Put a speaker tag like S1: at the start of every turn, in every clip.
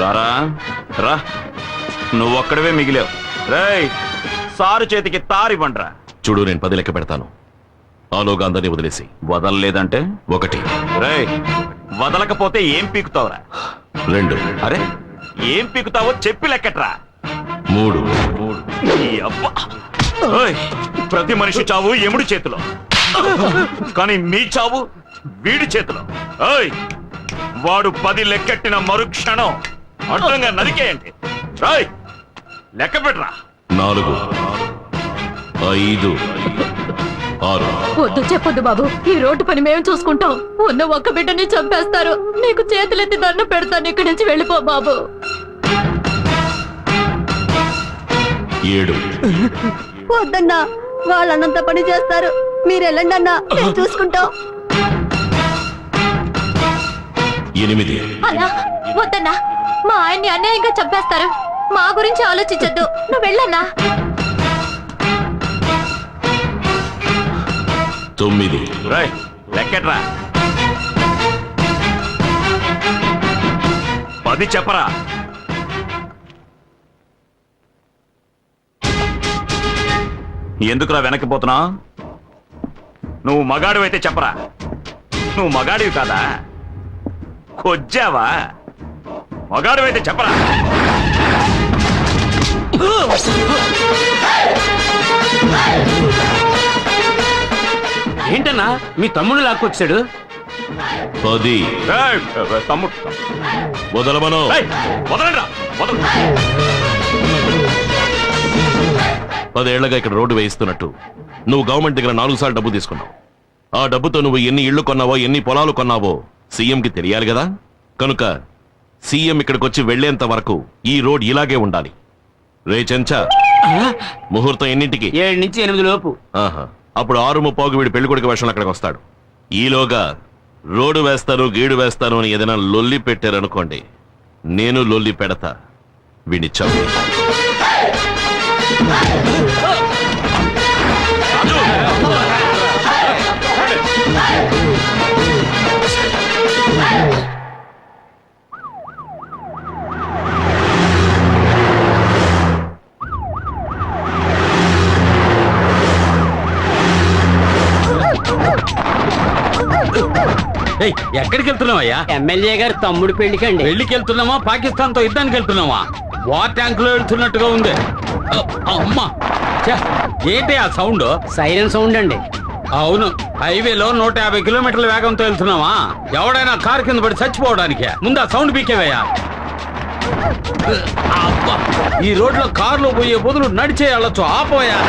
S1: రారా రా, నువ్వొక్కడవే మిగిలావు. రేయ్, సారు చేతికి తారివ్వండ్రా.
S2: చూడు, నేను 10 లెక్క పెడతాను. ఆలోగా అందరినీ వదిలేసి.
S1: వదలలేదంటే
S2: 1.
S1: రేయ్, వదలకపోతే ఏం పీకుతావురా?
S2: 2.
S1: అరే, ఏం పీకుతావో చెప్పి లెక్కట్రా.
S2: 3.
S1: ఈ అబ్బా! ఓయ్, ప్రతి మనిషి చావు ఎముడి చేతిలో, కానీ మీ చావు వీడి చేతిలో. ఓయ్, వాడు 10 లెక్కెట్టిన మరుక్షణం అడ్డంగా నరికేయండి. రాయ్, లెక్క పెట్టరా.
S2: 4, 5, 6.
S3: వద్దు, చెప్పొద్దు బాబు. ఈ రోడ్డు పని మేము చూసుకుంటాం. ఉన్న ఒక్క బిడ్డని చంపేస్తారు. నీకు చేతులెత్తి దండం పెడతాను. ఇక్కడి నుంచి వెళ్ళిపో బాబు.
S2: 7.
S4: వద్దన్నా, వాళ్ళన్నంత పని చేస్తారు. మీరు వెళ్ళండి అన్నా, మేము చూసుకుంటాం.
S2: 8.
S3: అలా వద్దన్నా, మా ఆయన్ని అన్యాయంగా చంపేస్తారు. మా గురించి ఆలోచించద్దు. నువ్వు వెళ్ళన్నా.
S2: 9.
S1: రాయ్, లెక్కట్రా. 10 చెప్పరా. ఎందుకురా వెనక్కిపోతున్నా? నువ్వు మగాడివైతే చెప్పరా. నువ్వు మగాడివి కాదా? కొజ్జావా? మగాడివైతే చెప్పరా.
S5: ఏంటన్నా మీ తమ్ముడు లాక్కొచ్చాడు?
S2: 10.
S1: ఏయ్, తమ్ముడు,
S2: వదలమను.
S1: ఏయ్, వదలండిరా, వదలండి.
S2: 10 ఏళ్లగా ఇక్కడ రోడ్డు వేయిస్తున్నట్టు నువ్వు గవర్నమెంట్ దగ్గర 4 సార్లు డబ్బు తీసుకున్నావు. ఆ డబ్బుతో నువ్వు ఎన్ని ఇళ్లు కొన్నావో, ఎన్ని పొలాలు కొన్నావో సీఎంకి తెలియాలి కదా. కనుక సీఎం ఇక్కడికి వచ్చి వెళ్లేంత వరకు ఈ రోడ్ ఇలాగే ఉండాలి. రే చెంచా, ముహూర్తం ఎన్నింటికి?
S5: 7 నుంచి 8 లోపు.
S2: ఆహా, అప్పుడు 6:30కి వీడు పెళ్లికొడుకు వేషంలో అక్కడికి వస్తాడు. ఈలోగా రోడ్డు వేస్తాను, గీడు వేస్తాను అని ఏదైనా లొల్లి పెట్టారనుకోండి, నేను లొల్లి పెడతా. వీడిని చంపి.
S5: ఎక్కడికి వెళ్తున్నావయ్యా? ఎమ్మెల్యే గారి తమ్ముడు పెళ్లికండి. పెళ్లికి వెళ్తున్నామా, పాకిస్తాన్ తో యుద్ధానికి వెళ్తున్నావా? వార్ ట్యాంక్ లో వెళ్తున్నట్టుగా ఉంది. అమ్మా, ఏంటి ఆ సౌండ్? సైరన్ సౌండ్ అండి. అవును, హైవేలో 150 కిలోమీటర్ల వేగంతో వెళ్తున్నావా? ఎవడైనా కారు కింద పడి చచ్చిపోవడానికే. ముందు ఆ సౌండ్ పీకేవయ్యా. అబ్బా, ఈ రోడ్లో కారులో పోయే బదులు నడిచే వెళ్ళొచ్చు. ఆపోయా.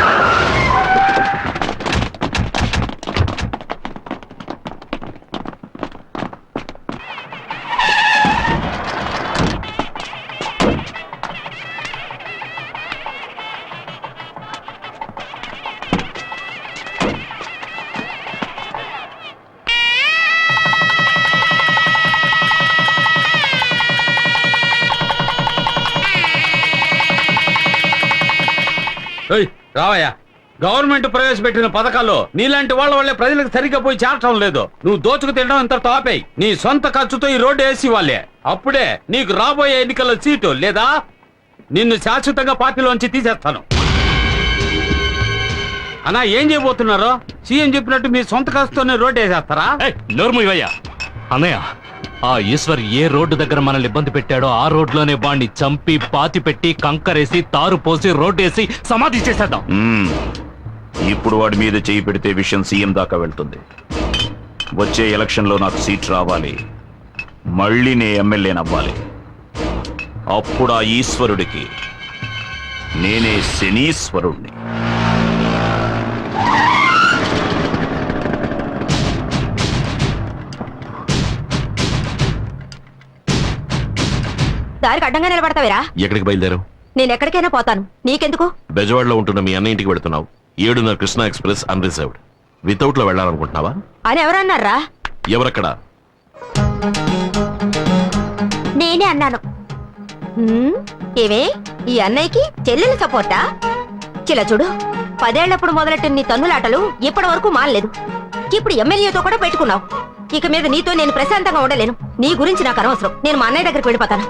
S5: రావయ్యా. గవర్నమెంట్ ప్రవేశపెట్టిన పథకాల్లో నీలాంటి వాళ్ళ వల్లే ప్రజలకు సరిగ్గా పోయి చేరటం లేదు. నువ్వు దోచుకు తినడం ఇంత తాపేయి. నీ సొంత ఖర్చుతో ఈ రోడ్డు వేసి వాళ్ళే. అప్పుడే నీకు రాబోయే ఎన్నికల్లో సీటు లేదా నిన్ను శాశ్వతంగా పార్టీలోంచి తీసేస్తాను. అన్నా, ఏం చేయబోతున్నారో? సీఎం చెప్పినట్టు మీ సొంత ఖర్చుతోనే రోడ్డు వేసేస్తారా?
S6: నోర్మయ్యా. అన్నయ్య, ఆ ఈశ్వర్ ఏ రోడ్డు దగ్గర మనల్ని ఇబ్బంది పెట్టాడో ఆ రోడ్లోనే వాడిని చంపి, పాతి పెట్టి, కంకరేసి, తారు పోసి, రోడ్డేసి సమాధి చేసేద్దాం.
S1: ఇప్పుడు వాడి మీద చేయి పెడితే విషయం సీఎం దాకా వెళ్తుంది. వచ్చే ఎలక్షన్లో నాకు సీట్ రావాలి, మళ్ళీ నే ఎమ్మెల్యేనవ్వాలి. అప్పుడు ఆ ఈశ్వరుడికి నేనే శనీశ్వరుణ్ణి.
S4: దారికి అడ్డంగా నిలబడతావేరా?
S2: ఎక్కడికి బయలుదేరావు?
S4: నేను ఎక్కడికైనా పోతాను, నీకెందుకు?
S2: బెజవాడలో ఉంటున్న మీ అన్న ఇంటికి వెళుతున్నావు. 7:30 కృష్ణా ఎక్స్ప్రెస్ అన్రిజర్వ్డ్. వితౌట్ లో వెళ్ళాలనుకుంటున్నావా?
S4: అని ఎవరన్నారా?
S2: ఎవరక్కడ?
S4: నేనే అన్నాను. ఏమే, ఈ అన్నయ్యకి చెల్లెలు సపోర్టా? చిల చూడు, 10 ఏళ్లప్పుడు మొదలెట్టిన నీ తన్నులాటలు ఇప్పటి వరకు మానలేదు. ఇప్పుడు ఎమ్మెల్యేతో కూడా పెట్టుకున్నావు. ఇక మీద నీతో నేను ప్రశాంతంగా ఉండలేను. నీ గురించి నాకు అనవసరం. నేను మా అన్నయ్య దగ్గరికి వెళ్ళిపోతాను.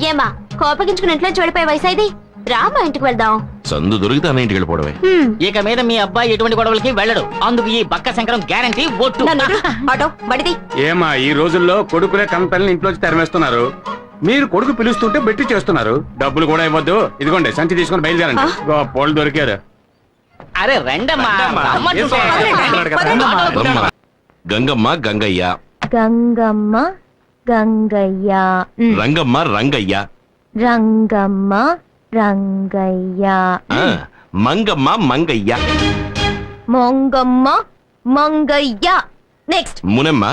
S4: ఏమా కోపగించుకుని ఇంట్లోంచి వెళ్ళిపోయే వయసు ఇది రామా ఇంటికి వెళ్దాం
S2: సందు దొరికితే అన్న ఇంటికి వెళ్ళిపోవడమే
S7: ఇక మీద మీ అబ్బాయి ఎటువంటి గొడవలకి వెళ్ళడు అందుకు ఈ బక్క శంకరం గ్యారంటీ ఒట్టు
S4: నన్ను వదిలు. ఆటో బడిది
S5: ఏమా ఈ రోజుల్లో కొడుకులే కంపెనీని ఇంట్లోంచి తరిమేస్తున్నారు మీరు కొడుకు పిలుస్తుంటే బెట్టి చేస్తున్నారు డబ్బులు కూడా ఇవ్వద్దు ఇదిగోండి సంచి తీసుకొని బయలుదేరండి పోలు దొరికారు
S7: అరే రెండమ్మా రమ్మంటుంటే.
S2: రమ్మ. గంగమ్మ గంగయ్య
S4: గంగమ్మ గంగయ్య
S2: రంగమ్మ రంగయ్య
S4: రంగమ్మ రంగయ్య
S2: ఆ, మంగమ్మ మంగయ్య
S4: మొంగమ్మ మంగయ్య నెక్స్ట్
S2: మునమ్మ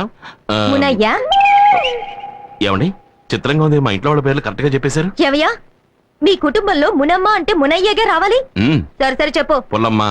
S2: ఆ,
S4: మునయ్య
S2: ఏమండి చిత్రంగా ఉంది మా ఇంట్లో వాళ్ళ పేర్లు కరెక్ట్ గా చెప్పేశారు
S4: ఎవయ్యా మీ కుటుంబంలో మునమ్మ అంటే మునయ్యగా రావాలి
S2: ఉమ్,
S4: సరే సరే చెప్పు
S2: పుల్లమ్మ